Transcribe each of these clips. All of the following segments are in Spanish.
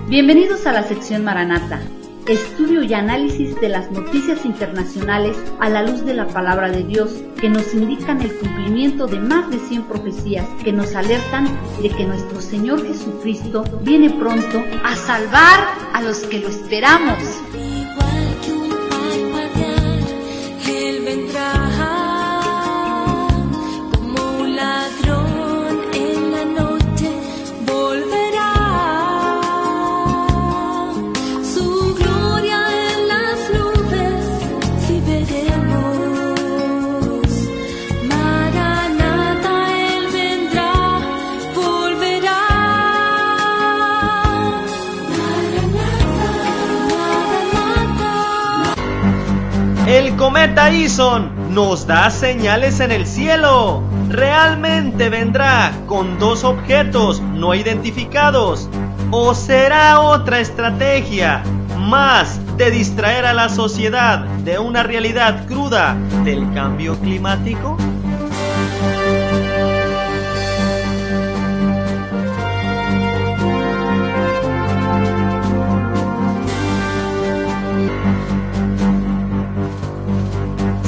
Bienvenidos a la sección Maranata, estudio y análisis de las noticias internacionales a la luz de la palabra de Dios, que nos indican el cumplimiento de más de 100 profecías que nos alertan de que nuestro Señor Jesucristo viene pronto a salvar a los que lo esperamos. Igual que un parpadear, Él vendrá como un ladrón en la noche, volverá. Su gloria en las nubes, si veremos. Maranata, Él vendrá, volverá. El cometa Ison nos da señales en el cielo. ¿Realmente vendrá con 2 objetos no identificados? ¿O será otra estrategia más de distraer a la sociedad de una realidad cruda del cambio climático?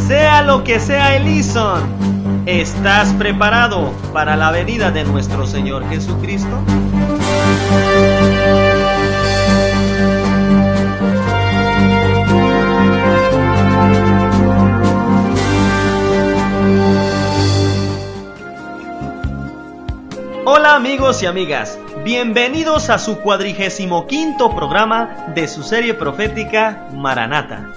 Sea lo que sea el Ison, ¿estás preparado para la venida de nuestro Señor Jesucristo? Hola amigos y amigas, bienvenidos a su 45º programa de su serie profética Maranata.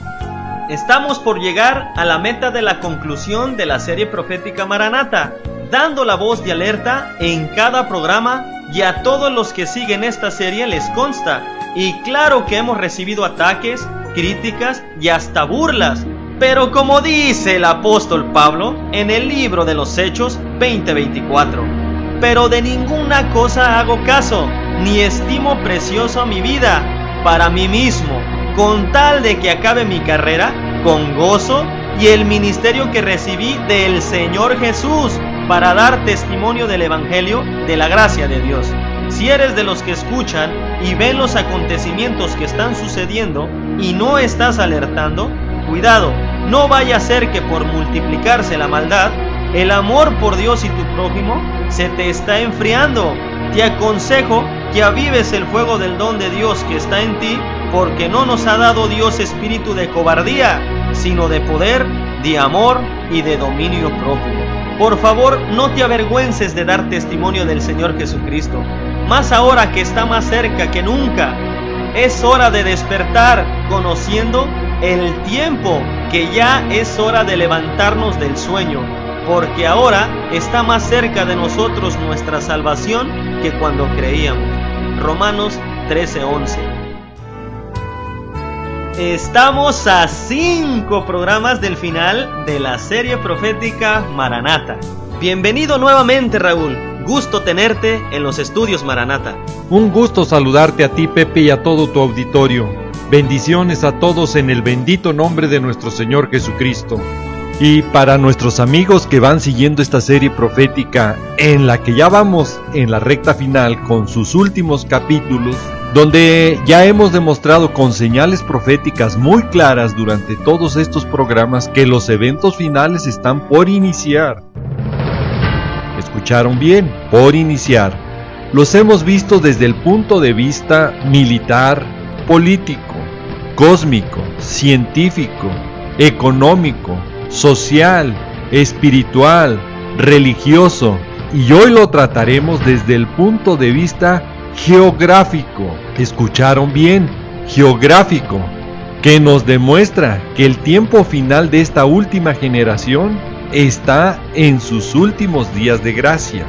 Estamos por llegar a la meta de la conclusión de la serie profética Maranata, dando la voz de alerta en cada programa, y a todos los que siguen esta serie les consta, y claro que hemos recibido ataques, críticas y hasta burlas, pero como dice el apóstol Pablo en el libro de los Hechos 20:24, pero de ninguna cosa hago caso, ni estimo precioso mi vida para mí mismo, con tal de que acabe mi carrera con gozo y el ministerio que recibí del Señor Jesús para dar testimonio del Evangelio de la gracia de Dios. Si eres de los que escuchan y ven los acontecimientos que están sucediendo y no estás alertando, cuidado, no vaya a ser que por multiplicarse la maldad, el amor por Dios y tu prójimo se te está enfriando. Te aconsejo que avives el fuego del don de Dios que está en ti, porque no nos ha dado Dios espíritu de cobardía, sino de poder, de amor y de dominio propio. Por favor, no te avergüences de dar testimonio del Señor Jesucristo, más ahora que está más cerca que nunca. Es hora de despertar, conociendo el tiempo que ya es hora de levantarnos del sueño, porque ahora está más cerca de nosotros nuestra salvación que cuando creíamos. Romanos 13:11. Estamos a 5 programas del final de la serie profética Maranata. Bienvenido nuevamente, Raúl. Gusto tenerte en los estudios Maranata. Un gusto saludarte a ti, Pepe, y a todo tu auditorio. Bendiciones a todos en el bendito nombre de nuestro Señor Jesucristo. Y para nuestros amigos que van siguiendo esta serie profética, en la que ya vamos en la recta final con sus últimos capítulos, donde ya hemos demostrado con señales proféticas muy claras durante todos estos programas que los eventos finales están por iniciar. ¿Escucharon bien? Por iniciar. Los hemos visto desde el punto de vista militar, político, cósmico, científico, económico, social, espiritual, religioso, y hoy lo trataremos desde el punto de vista geográfico. ¿Escucharon bien? Geográfico, que nos demuestra que el tiempo final de esta última generación está en sus últimos días de gracia.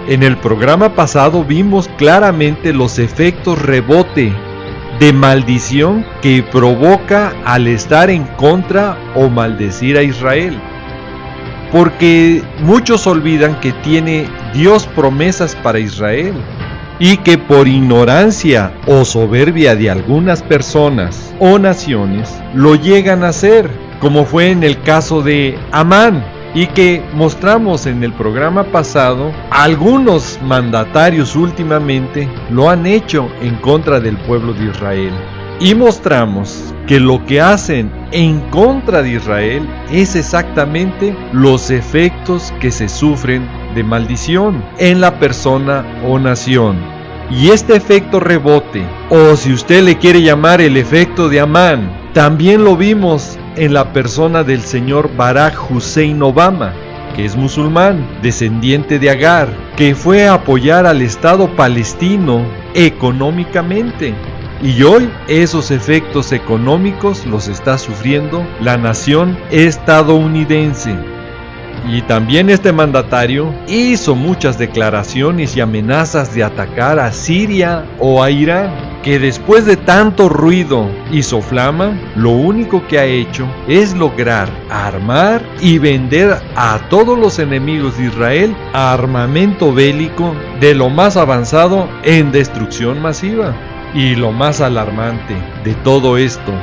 En el programa pasado vimos claramente los efectos rebote de maldición que provoca al estar en contra o maldecir a Israel. Porque muchos olvidan que tiene Dios promesas para Israel, y que por ignorancia o soberbia de algunas personas o naciones lo llegan a hacer, como fue en el caso de Amán, y que mostramos en el programa pasado. Algunos mandatarios últimamente lo han hecho en contra del pueblo de Israel, y mostramos que lo que hacen en contra de Israel es exactamente los efectos que se sufren de maldición en la persona o nación. Y este efecto rebote, o si usted le quiere llamar el efecto de Amán, también lo vimos en la persona del señor Barack Hussein Obama, que es musulmán, descendiente de Agar, que fue a apoyar al Estado palestino económicamente. Y hoy esos efectos económicos los está sufriendo la nación estadounidense. Y también este mandatario hizo muchas declaraciones y amenazas de atacar a Siria o a Irán, que después de tanto ruido y soflama, lo único que ha hecho es lograr armar y vender a todos los enemigos de Israel armamento bélico de lo más avanzado en destrucción masiva. Y lo más alarmante de todo esto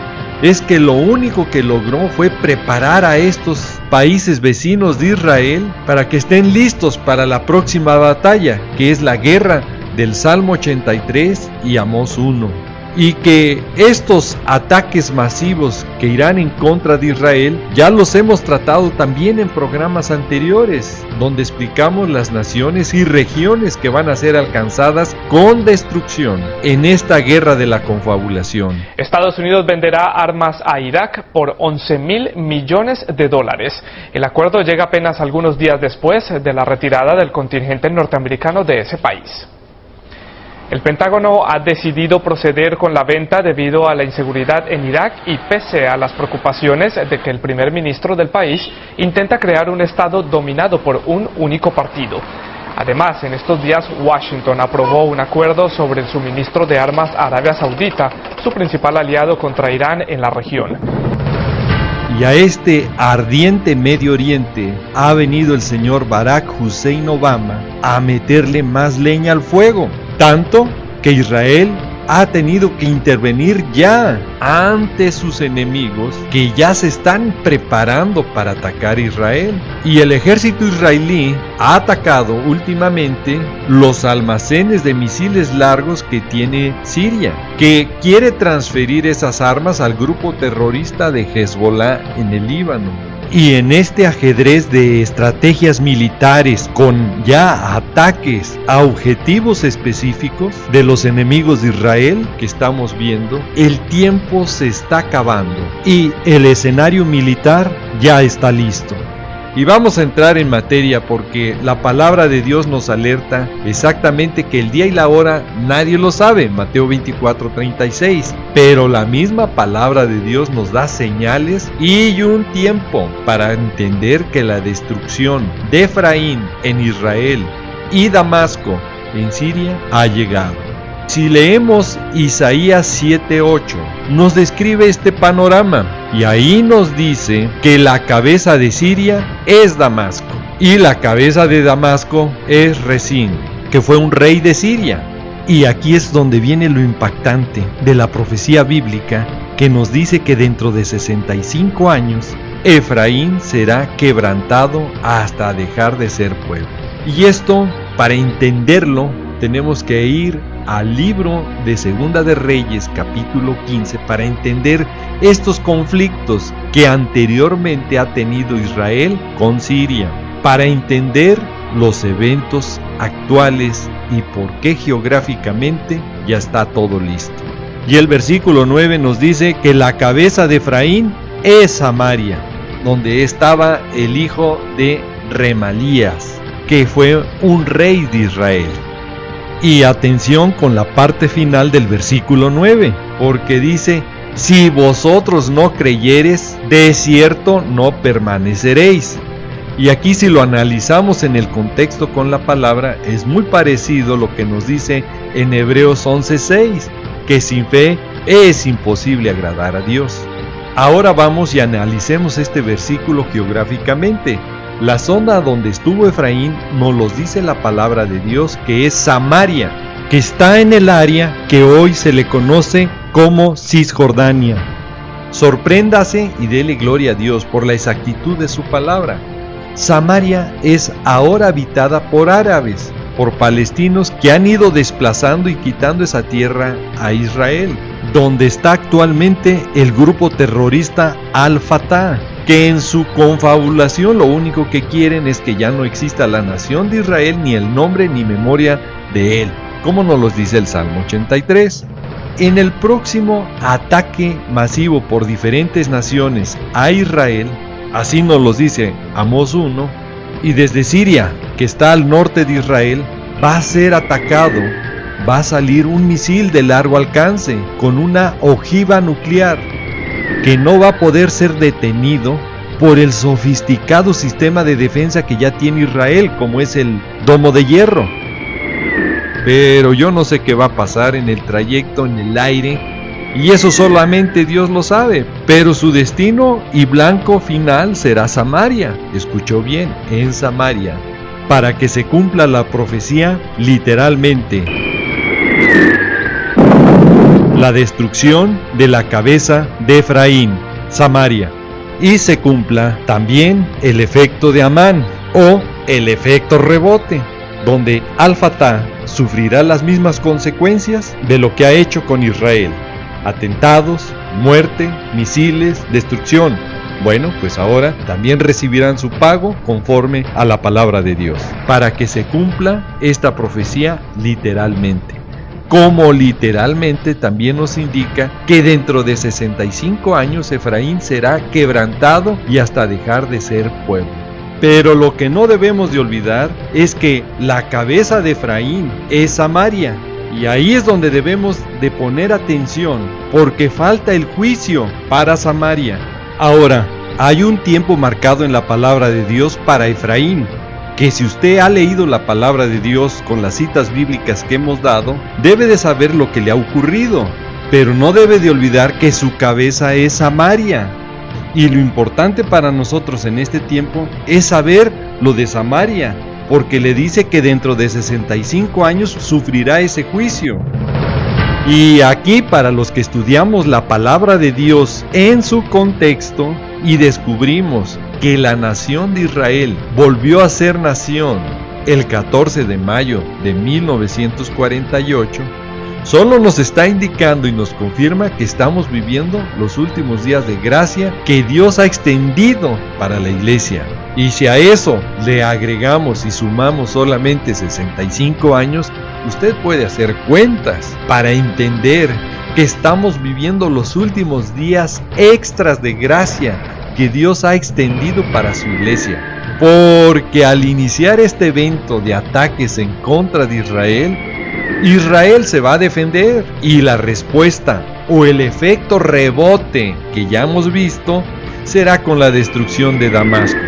es que lo único que logró fue preparar a estos países vecinos de Israel para que estén listos para la próxima batalla, que es la guerra del Salmo 83 y Amós 1. Y que estos ataques masivos que irán en contra de Israel ya los hemos tratado también en programas anteriores, donde explicamos las naciones y regiones que van a ser alcanzadas con destrucción en esta guerra de la confabulación. Estados Unidos venderá armas a Irak por $11.000 millones. El acuerdo llega apenas algunos días después de la retirada del contingente norteamericano de ese país. El Pentágono ha decidido proceder con la venta debido a la inseguridad en Irak y pese a las preocupaciones de que el primer ministro del país intenta crear un estado dominado por un único partido. Además, en estos días Washington aprobó un acuerdo sobre el suministro de armas a Arabia Saudita, su principal aliado contra Irán en la región. Y a este ardiente Medio Oriente ha venido el señor Barack Hussein Obama a meterle más leña al fuego. Tanto que Israel ha tenido que intervenir ya ante sus enemigos que ya se están preparando para atacar a Israel. Y el ejército israelí ha atacado últimamente los almacenes de misiles largos que tiene Siria, que quiere transferir esas armas al grupo terrorista de Hezbollah en el Líbano. Y en este ajedrez de estrategias militares con ya ataques a objetivos específicos de los enemigos de Israel que estamos viendo, el tiempo se está acabando y el escenario militar ya está listo. Y vamos a entrar en materia porque la palabra de Dios nos alerta exactamente que el día y la hora nadie lo sabe, Mateo 24:36, pero la misma palabra de Dios nos da señales y un tiempo para entender que la destrucción de Efraín en Israel y Damasco en Siria ha llegado. Si leemos Isaías 7:8, nos describe este panorama y ahí nos dice que la cabeza de Siria es Damasco y la cabeza de Damasco es Rezín, que fue un rey de Siria. Y aquí es donde viene lo impactante de la profecía bíblica que nos dice que dentro de 65 años Efraín será quebrantado hasta dejar de ser pueblo. Y esto, para entenderlo, tenemos que ir al libro de Segunda de Reyes, capítulo 15, para entender estos conflictos que anteriormente ha tenido Israel con Siria, para entender los eventos actuales y por qué geográficamente ya está todo listo. Y el versículo 9 nos dice que la cabeza de Efraín es Samaria, donde estaba el hijo de Remalías, que fue un rey de Israel. Y atención con la parte final del versículo 9, porque dice: si vosotros no creyereis, de cierto no permaneceréis. Y aquí, si lo analizamos en el contexto con la palabra, es muy parecido lo que nos dice en Hebreos 11:6, que sin fe es imposible agradar a Dios. Ahora vamos y analicemos este versículo geográficamente. La zona donde estuvo Efraín nos los dice la palabra de Dios, que es Samaria, que está en el área que hoy se le conoce como Cisjordania. Sorpréndase y dele gloria a Dios por la exactitud de su palabra. Samaria es ahora habitada por árabes, por palestinos que han ido desplazando y quitando esa tierra a Israel, donde está actualmente el grupo terrorista Al-Fatah, que en su confabulación lo único que quieren es que ya no exista la nación de Israel, ni el nombre ni memoria de él, como nos lo dice el Salmo 83. En el próximo ataque masivo por diferentes naciones a Israel, así nos lo dice Amós 1, y desde Siria, que está al norte de Israel, va a ser atacado, va a salir un misil de largo alcance con una ojiva nuclear que no va a poder ser detenido por el sofisticado sistema de defensa que ya tiene Israel, como es el Domo de Hierro. Pero yo no sé qué va a pasar en el trayecto en el aire, y eso solamente Dios lo sabe, pero su destino y blanco final será Samaria. Escuchó bien, en Samaria, para que se cumpla la profecía literalmente. La destrucción de la cabeza de Efraín, Samaria, y se cumpla también el efecto de Amán, o el efecto rebote, donde Al-Fatah sufrirá las mismas consecuencias de lo que ha hecho con Israel: atentados, muerte, misiles, destrucción. Bueno, pues ahora también recibirán su pago conforme a la palabra de Dios, para que se cumpla esta profecía literalmente. Como literalmente también nos indica que dentro de 65 años Efraín será quebrantado y hasta dejar de ser pueblo. Pero lo que no debemos de olvidar es que la cabeza de Efraín es Samaria, y ahí es donde debemos de poner atención, porque falta el juicio para Samaria. Ahora, hay un tiempo marcado en la palabra de Dios para Efraín, que si usted ha leído la palabra de Dios con las citas bíblicas que hemos dado, debe de saber lo que le ha ocurrido, pero no debe de olvidar que su cabeza es Samaria. Y lo importante para nosotros en este tiempo es saber lo de Samaria, porque le dice que dentro de 65 años sufrirá ese juicio. Y aquí, para los que estudiamos la palabra de Dios en su contexto y descubrimos que la nación de Israel volvió a ser nación el 14 de mayo de 1948, solo nos está indicando y nos confirma que estamos viviendo los últimos días de gracia que Dios ha extendido para la iglesia. Y si a eso le agregamos y sumamos solamente 65 años, usted puede hacer cuentas para entender que estamos viviendo los últimos días extras de gracia que Dios ha extendido para su iglesia. Porque al iniciar este evento de ataques en contra de Israel, Israel se va a defender, y la respuesta o el efecto rebote que ya hemos visto será con la destrucción de Damasco.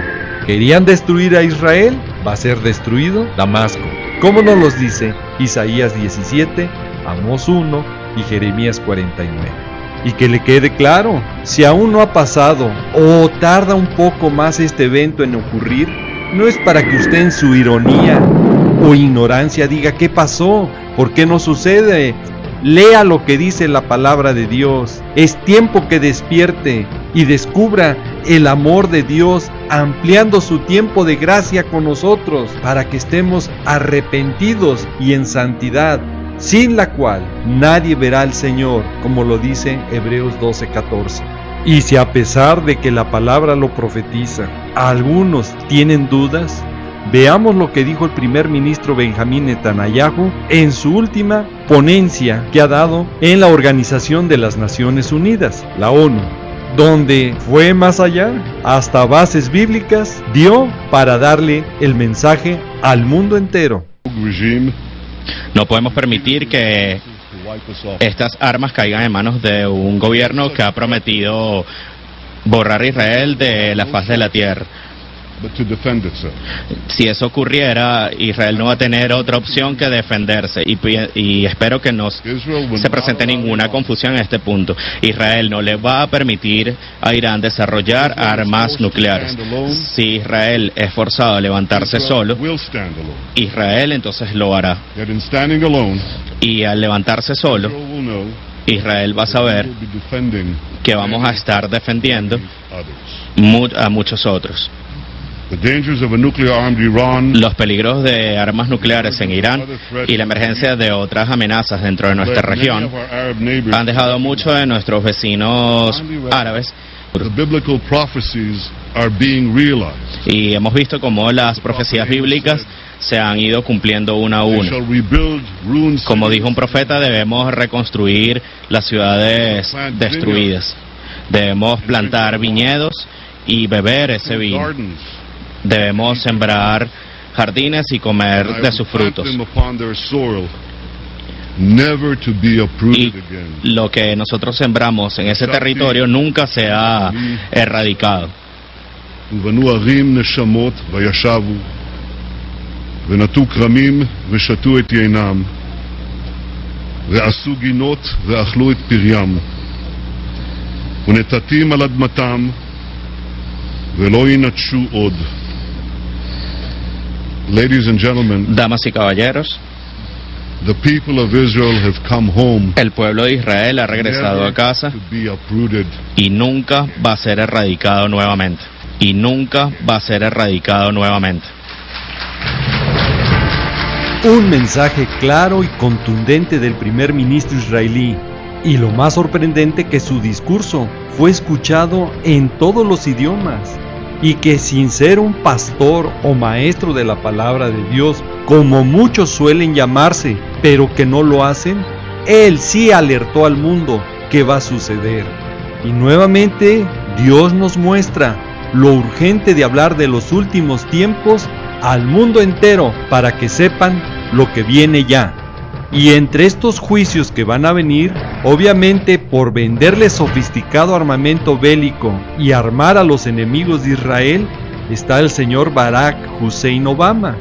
¿Querían destruir a Israel? Va a ser destruido Damasco, como nos los dice Isaías 17, Amós 1 y Jeremías 49. Y que le quede claro, si aún no ha pasado o tarda un poco más este evento en ocurrir, no es para que usted en su ironía o ignorancia diga ¿qué pasó? ¿Por qué no sucede? Lea lo que dice la palabra de Dios. Es tiempo que despierte y descubra el amor de Dios, ampliando su tiempo de gracia con nosotros, para que estemos arrepentidos y en santidad, sin la cual nadie verá al Señor, como lo dice Hebreos 12:14. Y si a pesar de que la palabra lo profetiza, algunos tienen dudas, veamos lo que dijo el primer ministro Benjamín Netanyahu en su última ponencia que ha dado en la Organización de las Naciones Unidas, la ONU, donde fue más allá, hasta bases bíblicas dio para darle el mensaje al mundo entero. No podemos permitir que estas armas caigan en manos de un gobierno que ha prometido borrar a Israel de la faz de la tierra. Si eso ocurriera, Israel no va a tener otra opción que defenderse, y espero que no se presente ninguna confusión en este punto. Israel no le va a permitir a Irán desarrollar armas nucleares. Si Israel es forzado a levantarse solo, Israel entonces lo hará. Y al levantarse solo, Israel va a saber que vamos a estar defendiendo a muchos otros. Los peligros de armas nucleares en Irán y la emergencia de otras amenazas dentro de nuestra región han dejado a muchos de nuestros vecinos árabes. Y hemos visto cómo las profecías bíblicas se han ido cumpliendo una a una. Como dijo un profeta, debemos reconstruir las ciudades destruidas. Debemos plantar viñedos y beber ese vino. Debemos sembrar jardines y comer de sus frutos. Y lo que nosotros sembramos en ese territorio nunca se ha erradicado. Ladies and gentlemen, damas y caballeros, the people of Israel have come home, el pueblo de Israel ha regresado a casa to be uprooted. Y nunca va a ser erradicado nuevamente. Y nunca va a ser erradicado nuevamente. Un mensaje claro y contundente del primer ministro israelí. Y lo más sorprendente que su discurso fue escuchado en todos los idiomas. Y que sin ser un pastor o maestro de la palabra de Dios, como muchos suelen llamarse, pero que no lo hacen, él sí alertó al mundo que va a suceder. Y nuevamente Dios nos muestra lo urgente de hablar de los últimos tiempos al mundo entero para que sepan lo que viene ya. Y entre estos juicios que van a venir, obviamente por venderle sofisticado armamento bélico y armar a los enemigos de Israel, está el señor Barack Hussein Obama,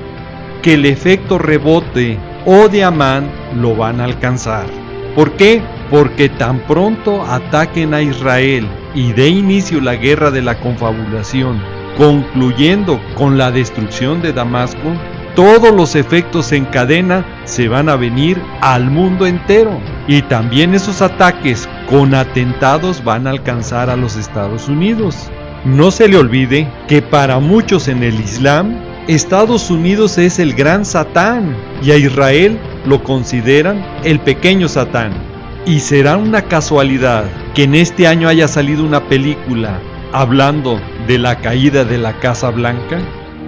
que el efecto rebote o de Amán lo van a alcanzar. ¿Por qué? Porque tan pronto ataquen a Israel y dé inicio la guerra de la confabulación, concluyendo con la destrucción de Damasco, todos los efectos en cadena se van a venir al mundo entero. Y también esos ataques con atentados van a alcanzar a los Estados Unidos. No se le olvide que para muchos en el Islam, Estados Unidos es el gran Satán y a Israel lo consideran el pequeño Satán. Y será una casualidad que en este año haya salido una película hablando de la caída de la Casa Blanca,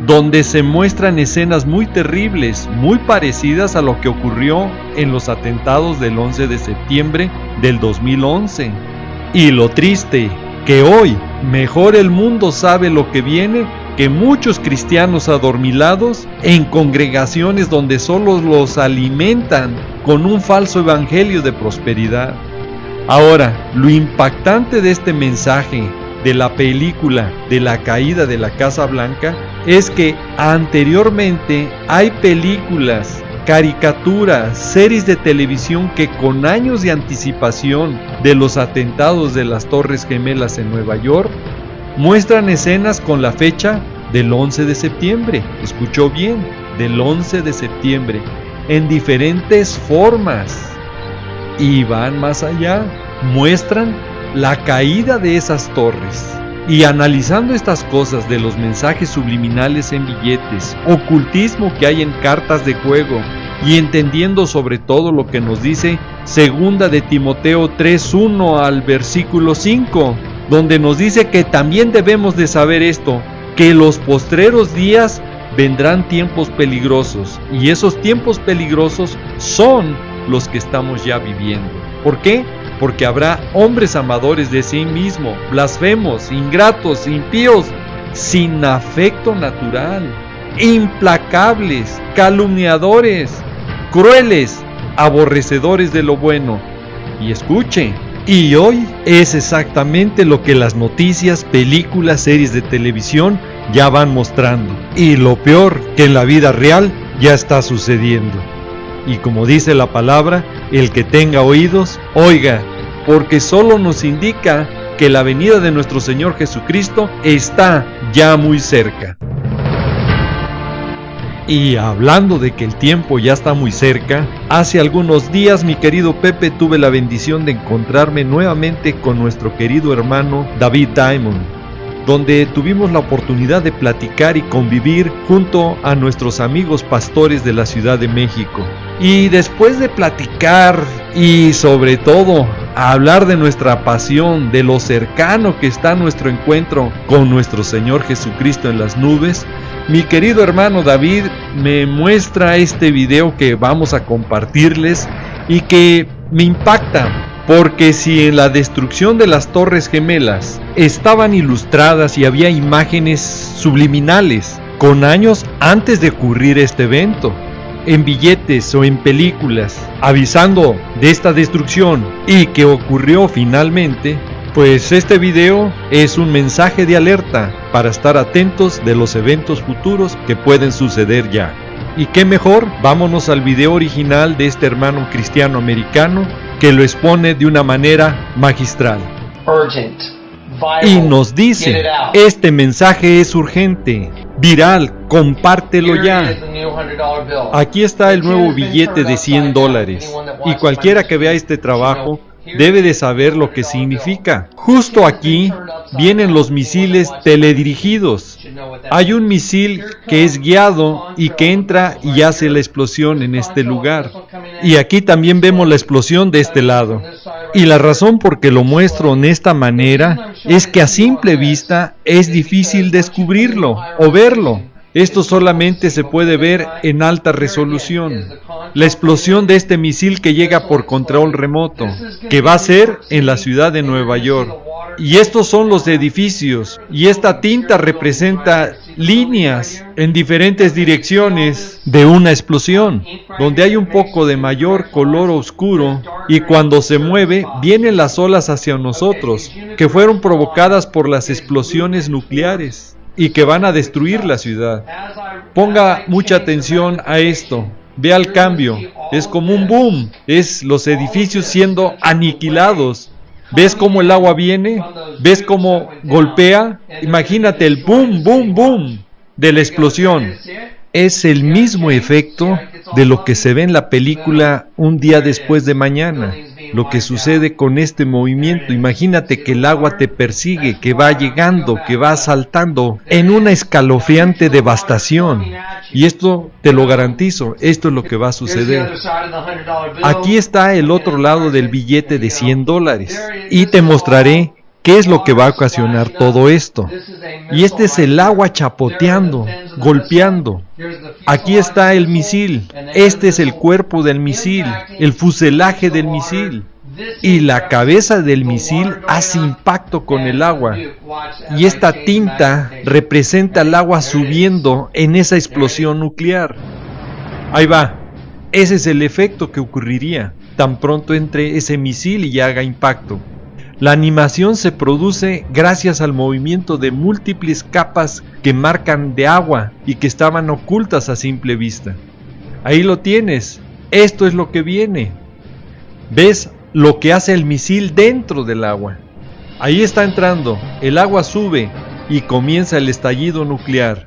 donde se muestran escenas muy terribles, muy parecidas a lo que ocurrió en los atentados del 11 de septiembre del 2011. Y lo triste, que hoy mejor el mundo sabe lo que viene que muchos cristianos adormilados en congregaciones donde solo los alimentan con un falso evangelio de prosperidad. Ahora, lo impactante de este mensaje de la película de la caída de la Casa Blanca es que anteriormente hay películas, caricaturas, series de televisión que con años de anticipación de los atentados de las Torres Gemelas en Nueva York muestran escenas con la fecha del 11 de septiembre, escuchó bien, del 11 de septiembre, en diferentes formas, y van más allá, muestran la caída de esas torres. Y analizando estas cosas de los mensajes subliminales en billetes, ocultismo que hay en cartas de juego, y entendiendo sobre todo lo que nos dice segunda de Timoteo 3:1 al versículo 5, donde nos dice que también debemos de saber esto, que los postreros días vendrán tiempos peligrosos, y esos tiempos peligrosos son los que estamos ya viviendo. ¿Por qué? Porque habrá hombres amadores de sí mismo, blasfemos, ingratos, impíos, sin afecto natural, implacables, calumniadores, crueles, aborrecedores de lo bueno. Y escuche, y hoy es exactamente lo que las noticias, películas, series de televisión ya van mostrando. Y lo peor, que en la vida real ya está sucediendo. Y como dice la palabra, el que tenga oídos, oiga, porque solo nos indica que la venida de nuestro Señor Jesucristo está ya muy cerca. Y hablando de que el tiempo ya está muy cerca, hace algunos días, mi querido Pepe, tuve la bendición de encontrarme nuevamente con nuestro querido hermano David Diamond. donde tuvimos la oportunidad de platicar y convivir junto a nuestros amigos pastores de la Ciudad de México. Y después de platicar y sobre todo hablar de nuestra pasión, de lo cercano que está nuestro encuentro con nuestro Señor Jesucristo en las nubes, mi querido hermano David me muestra este video que vamos a compartirles y que me impacta. Porque si en la destrucción de las Torres Gemelas estaban ilustradas y había imágenes subliminales con años antes de ocurrir este evento, en billetes o en películas, avisando de esta destrucción y que ocurrió finalmente, pues este video es un mensaje de alerta para estar atentos de los eventos futuros que pueden suceder ya. Y qué mejor, vámonos al video original de este hermano cristiano americano que lo expone de una manera magistral. Y nos dice, este mensaje es urgente, viral, compártelo ya. Aquí está el nuevo billete de $100 y cualquiera que vea este trabajo debe de saber lo que significa. Justo aquí vienen los misiles teledirigidos. Hay un misil que es guiado y que entra y hace la explosión en este lugar. Y aquí también vemos la explosión de este lado. Y la razón por que lo muestro en esta manera es que a simple vista es difícil descubrirlo o verlo. Esto solamente se puede ver en alta resolución. La explosión de este misil que llega por control remoto, que va a ser en la ciudad de Nueva York. Y estos son los edificios, y esta tinta representa líneas en diferentes direcciones de una explosión, donde hay un poco de mayor color oscuro, y cuando se mueve, vienen las olas hacia nosotros, que fueron provocadas por las explosiones nucleares, y que van a destruir la ciudad. Ponga mucha atención a esto. Vea el cambio. Es como un boom. Es los edificios siendo aniquilados. ¿Ves cómo el agua viene? ¿Ves cómo golpea? Imagínate el boom, boom, boom de la explosión. Es el mismo efecto de lo que se ve en la película Un día después de mañana. Lo que sucede con este movimiento. Imagínate que el agua te persigue, que va llegando, que va saltando en una escalofriante devastación. Y esto te lo garantizo, esto es lo que va a suceder. Aquí está el otro lado del billete de $100 y te mostraré qué es lo que va a ocasionar todo esto. Y este es el agua chapoteando, golpeando. Aquí está el misil. Este es el cuerpo del misil, el fuselaje del misil. Y la cabeza del misil hace impacto con el agua. Y esta tinta representa el agua subiendo en esa explosión nuclear. Ahí va. Ese es el efecto que ocurriría tan pronto entre ese misil y haga impacto. La animación se produce gracias al movimiento de múltiples capas que marcan de agua y que estaban ocultas a simple vista. Ahí lo tienes. Esto es lo que viene. ¿Ves lo que hace el misil dentro del agua? Ahí está entrando. El agua sube y comienza el estallido nuclear.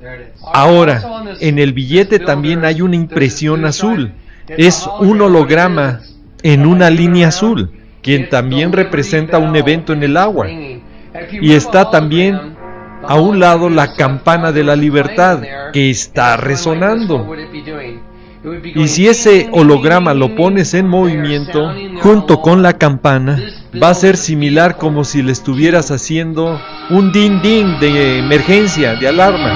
Ahora, en el billete también hay una impresión azul. Es un holograma en una línea azul, quien también representa un evento en el agua. Y está también a un lado la campana de la libertad, que está resonando. Y si ese holograma lo pones en movimiento, junto con la campana, va a ser similar como si le estuvieras haciendo un din-din de emergencia, de alarma.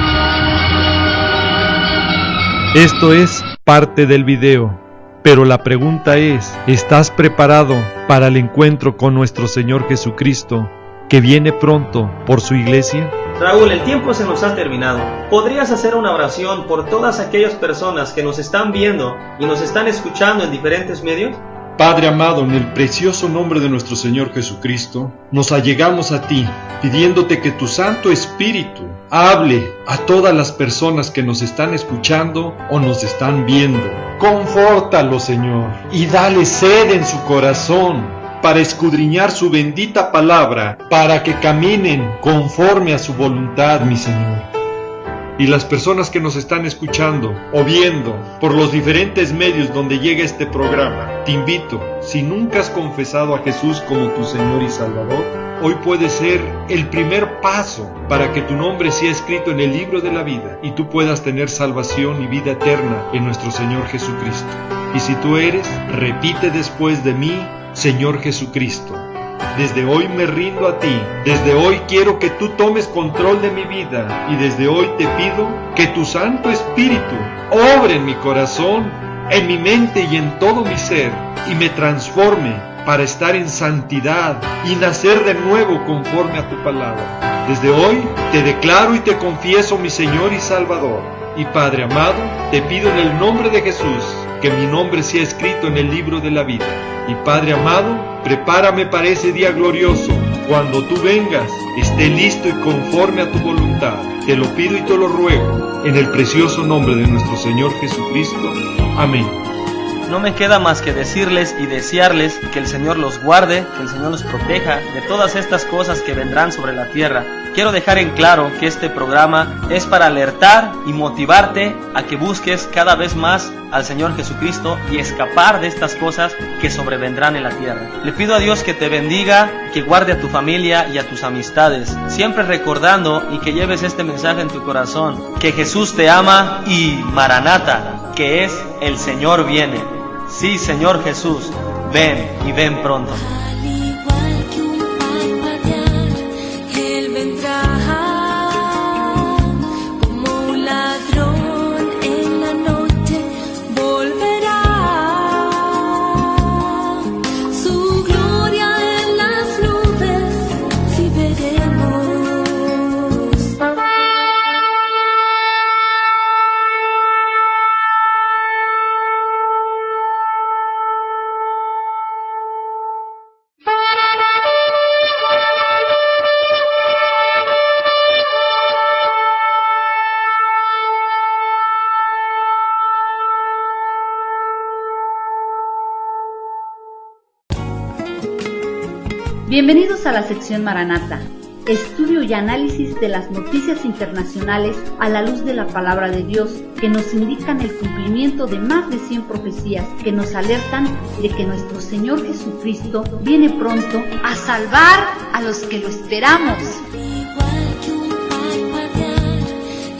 Esto es parte del video. Pero la pregunta es, ¿estás preparado para el encuentro con nuestro Señor Jesucristo, que viene pronto por su iglesia? Raúl, el tiempo se nos ha terminado. ¿Podrías hacer una oración por todas aquellas personas que nos están viendo y nos están escuchando en diferentes medios? Padre amado, en el precioso nombre de nuestro Señor Jesucristo, nos allegamos a ti, pidiéndote que tu Santo Espíritu hable a todas las personas que nos están escuchando o nos están viendo. Confórtalo, Señor, y dale sed en su corazón para escudriñar su bendita palabra, para que caminen conforme a su voluntad, mi Señor. y las personas que nos están escuchando o viendo por los diferentes medios donde llega este programa, te invito, si nunca has confesado a Jesús como tu Señor y Salvador, hoy puede ser el primer paso para que tu nombre sea escrito en el libro de la vida y tú puedas tener salvación y vida eterna en nuestro Señor Jesucristo. Y si tú eres, repite después de mí: Señor Jesucristo, desde hoy me rindo a ti, desde hoy quiero que tú tomes control de mi vida y desde hoy te pido que tu Santo Espíritu obre en mi corazón, en mi mente y en todo mi ser y me transforme para estar en santidad y nacer de nuevo conforme a tu palabra. Desde hoy te declaro y te confieso mi Señor y Salvador. Y Padre amado, te pido en el nombre de Jesús que mi nombre sea escrito en el libro de la vida. Y Padre amado, prepárame para ese día glorioso. Cuando tú vengas, esté listo y conforme a tu voluntad. Te lo pido y te lo ruego, en el precioso nombre de nuestro Señor Jesucristo. Amén. No me queda más que decirles y desearles que el Señor los guarde, que el Señor los proteja de todas estas cosas que vendrán sobre la tierra. Quiero dejar en claro que este programa es para alertar y motivarte a que busques cada vez más al Señor Jesucristo y escapar de estas cosas que sobrevendrán en la tierra. Le pido a Dios que te bendiga, que guarde a tu familia y a tus amistades, siempre recordando y que lleves este mensaje en tu corazón, que Jesús te ama y Maranata, que es el Señor viene. Sí, Señor Jesús, ven y ven pronto. Al igual que un parpadear, Él vendrá como un ladrón en la noche, volverá. Su gloria en las nubes, sí veremos. Bienvenidos a la sección Maranata, estudio y análisis de las noticias internacionales a la luz de la palabra de Dios, que nos indican el cumplimiento de más de 100 profecías que nos alertan de que nuestro Señor Jesucristo viene pronto a salvar a los que lo esperamos. Igual que un parpadear,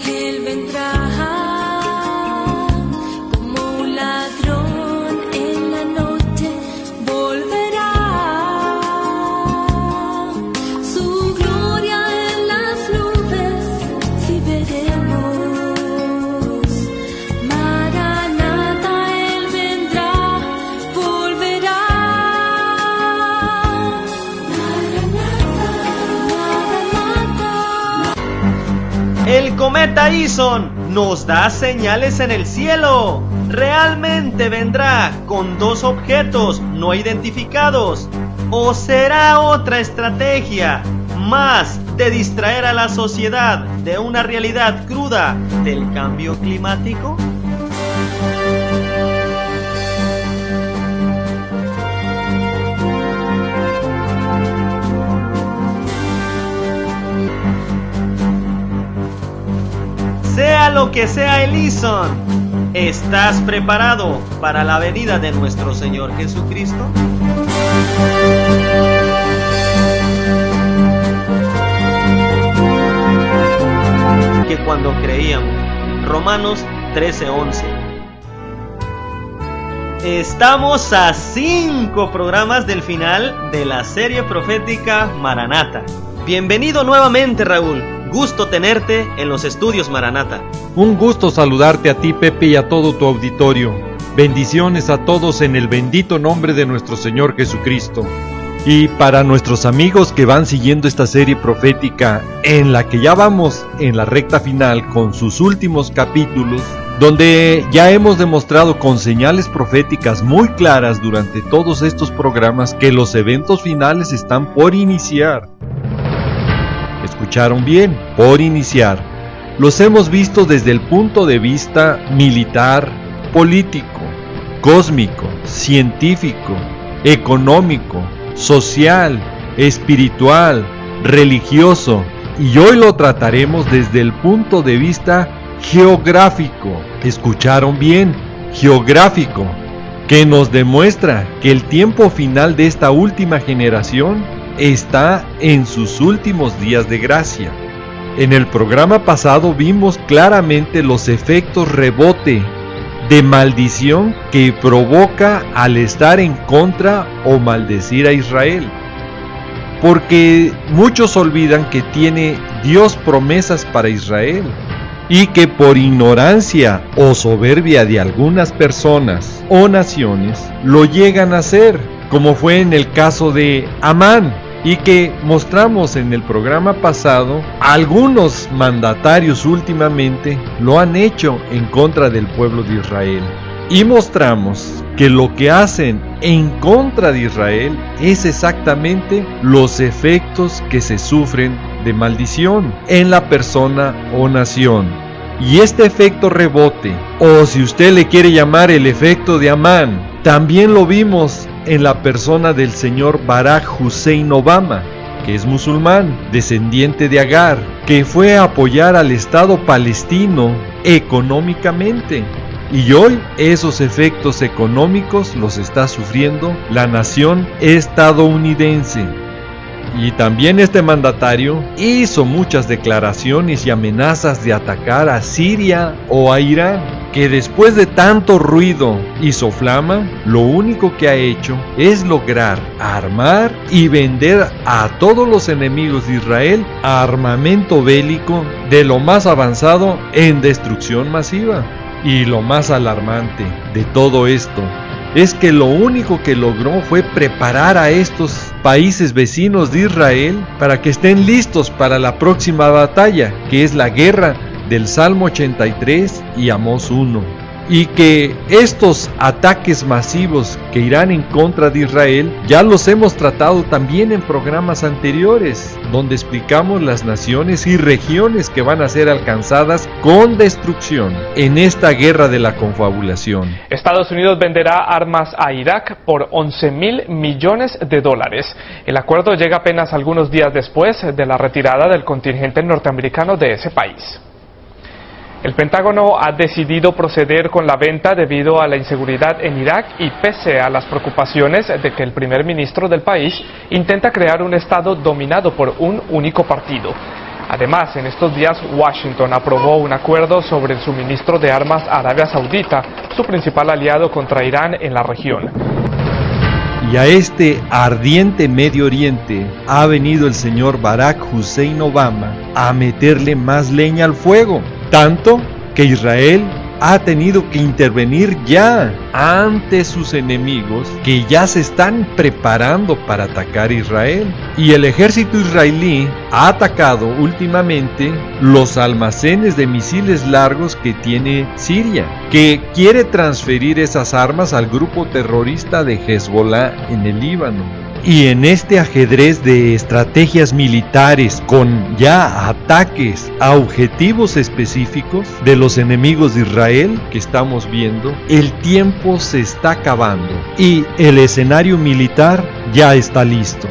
Él vendrá como un ladrón en la noche, volverá. Su gloria en las nubes, sí veremos. Maranata, Él vendrá, volverá. El cometa Ison nos da señales en el cielo. ¿Realmente vendrá con 2 objetos no identificados? ¿O será otra estrategia más de distraer a la sociedad de una realidad cruda del cambio climático? Sea lo que sea el Ison, ¿estás preparado para la venida de nuestro Señor Jesucristo? Que cuando creíamos. Romanos 13:11. Estamos a 5 programas del final de la serie profética Maranata. Bienvenido nuevamente, Raúl. Gusto tenerte en los estudios Maranata. Un gusto saludarte a ti, Pepe, y a todo tu auditorio. Bendiciones a todos en el bendito nombre de nuestro Señor Jesucristo. Y para nuestros amigos que van siguiendo esta serie profética, en la que ya vamos en la recta final con sus últimos capítulos, donde ya hemos demostrado con señales proféticas muy claras durante todos estos programas que los eventos finales están por iniciar. ¿Escucharon bien? Por iniciar. Los hemos visto desde el punto de vista militar, político, cósmico, científico, económico, social, espiritual, religioso, y hoy lo trataremos desde el punto de vista geográfico. ¿Escucharon bien? Geográfico, que nos demuestra que el tiempo final de esta última generación está en sus últimos días de gracia. En el programa pasado vimos claramente los efectos rebote de maldición que provoca al estar en contra o maldecir a Israel. Porque muchos olvidan que tiene Dios promesas para Israel y que por ignorancia o soberbia de algunas personas o naciones lo llegan a hacer, como fue en el caso de Amán, y que mostramos en el programa pasado. Algunos mandatarios últimamente lo han hecho en contra del pueblo de Israel, y mostramos que lo que hacen en contra de Israel es exactamente los efectos que se sufren de maldición en la persona o nación. Y este efecto rebote, o si usted le quiere llamar el efecto de Amán, también lo vimos en la persona del señor Barack Hussein Obama, que es musulmán, descendiente de Agar, que fue a apoyar al Estado palestino económicamente. Y hoy esos efectos económicos los está sufriendo la nación estadounidense. Y también este mandatario hizo muchas declaraciones y amenazas de atacar a Siria o a Irán, que después de tanto ruido y soflama, lo único que ha hecho es lograr armar y vender a todos los enemigos de Israel armamento bélico de lo más avanzado en destrucción masiva. Y lo más alarmante de todo esto es que lo único que logró fue preparar a estos países vecinos de Israel para que estén listos para la próxima batalla, que es la guerra del Salmo 83 y Amós 1. Y que estos ataques masivos que irán en contra de Israel ya los hemos tratado también en programas anteriores, donde explicamos las naciones y regiones que van a ser alcanzadas con destrucción en esta guerra de la confabulación. Estados Unidos venderá armas a Irak por $11.000 millones. El acuerdo llega apenas algunos días después de la retirada del contingente norteamericano de ese país. El Pentágono ha decidido proceder con la venta debido a la inseguridad en Irak y pese a las preocupaciones de que el primer ministro del país intenta crear un estado dominado por un único partido. Además, en estos días Washington aprobó un acuerdo sobre el suministro de armas a Arabia Saudita, su principal aliado contra Irán en la región. Y a este ardiente Medio Oriente ha venido el señor Barack Hussein Obama a meterle más leña al fuego. Tanto que Israel ha tenido que intervenir ya ante sus enemigos que ya se están preparando para atacar Israel. Y el ejército israelí ha atacado últimamente los almacenes de misiles largos que tiene Siria, que quiere transferir esas armas al grupo terrorista de Hezbollah en el Líbano. Y en este ajedrez de estrategias militares con ya ataques a objetivos específicos de los enemigos de Israel que estamos viendo, el tiempo se está acabando y el escenario militar ya está listo.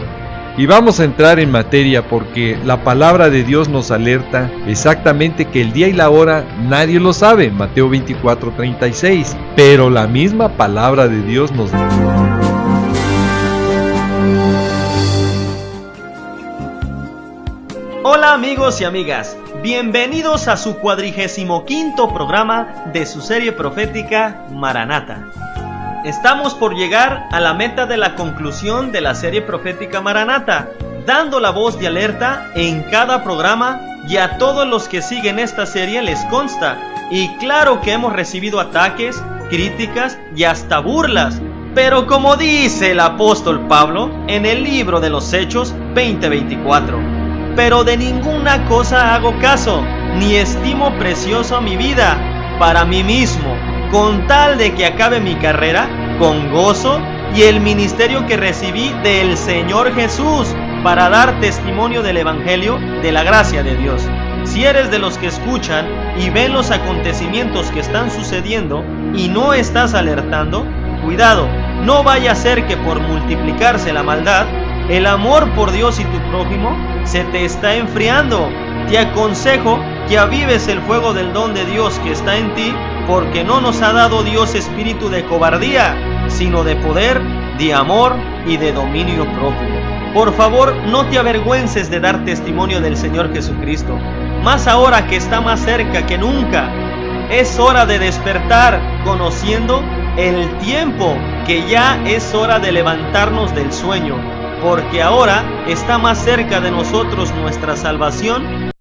Y vamos a entrar en materia porque la palabra de Dios nos alerta exactamente que el día y la hora nadie lo sabe, Mateo 24:36, pero la misma palabra de Dios nos Hola amigos y amigas, bienvenidos a su 45º programa de su serie profética Maranata. Estamos por llegar a la meta de la conclusión de la serie profética Maranata, dando la voz de alerta en cada programa y a todos los que siguen esta serie les consta. Y claro que hemos recibido ataques, críticas y hasta burlas. Pero como dice el apóstol Pablo en el libro de los Hechos 20:24, pero de ninguna cosa hago caso, ni estimo precioso mi vida para mí mismo, con tal de que acabe mi carrera con gozo y el ministerio que recibí del Señor Jesús para dar testimonio del Evangelio de la gracia de Dios. Si eres de los que escuchan y ven los acontecimientos que están sucediendo y no estás alertando, cuidado, no vaya a ser que por multiplicarse la maldad, El amor por Dios y tu prójimo se te está enfriando. Te aconsejo que avives el fuego del don de Dios que está en ti, porque no nos ha dado Dios espíritu de cobardía, sino de poder, de amor y de dominio propio. Por favor, no te avergüences de dar testimonio del Señor Jesucristo, más ahora que está más cerca que nunca. Es hora de despertar, conociendo el tiempo que ya es hora de levantarnos del sueño, porque ahora está más cerca de nosotros nuestra salvación